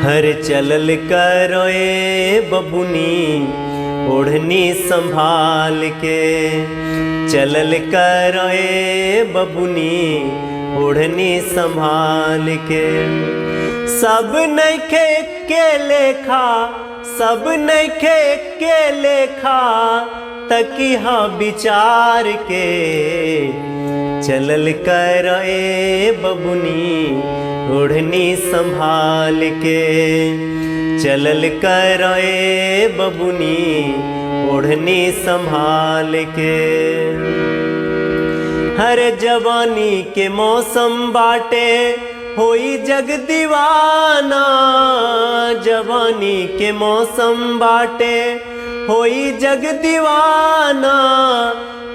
हर चलल करोए बबुनी ओढ़नी संभाल के, चलल करोए बबुनी ओढ़नी संभाल के। सब नइखे के लेखा, सब नइखे के लेखा, तकिहा विचार के। चलल करोए बबुनी ओढ़नी संभाल के, चलल करोए बबुनी ओढ़नी संभाल के। हर जवानी के मौसम बाटे होई जग दीवाना, जवानी के मौसम बाटे होई जग दीवाना।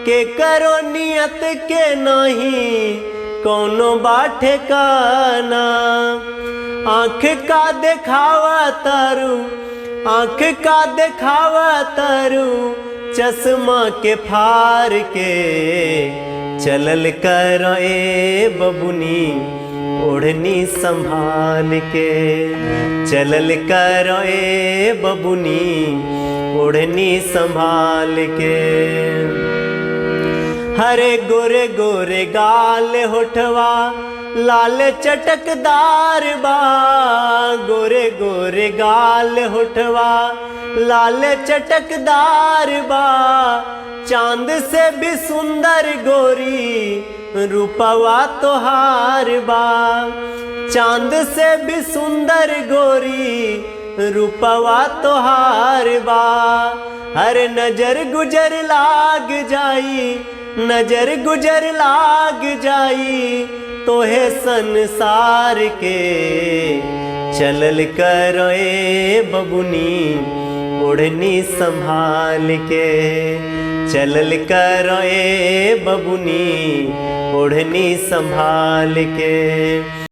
के करो नियत के नहीं कौनो बाटे काना। आँख का देखावा तारू, आँख का देखावा तारू, चश्मा के फार के। चलल करोए बबुनी ओढ़नी संभाल के, चलल करोए बबुनी ओढ़नी संभाल के। हरे गोरे गोरे गाल होठवा लाल चटकदार बा, गोरे गोरे गाल होठवा लाल चटकदार बा। चांद से भी सुंदर गोरी रूपवा तोहार बा, चांद से भी सुंदर गोरी रूपवा तोहार बा। हर नजर गुजर लाग जाई, नजर गुजर लाग जाई तोहे संसार के। चलल करोए बबुनी ओढ़नी संभाल के, चलल करोए बबुनी ओढ़नी संभाल के।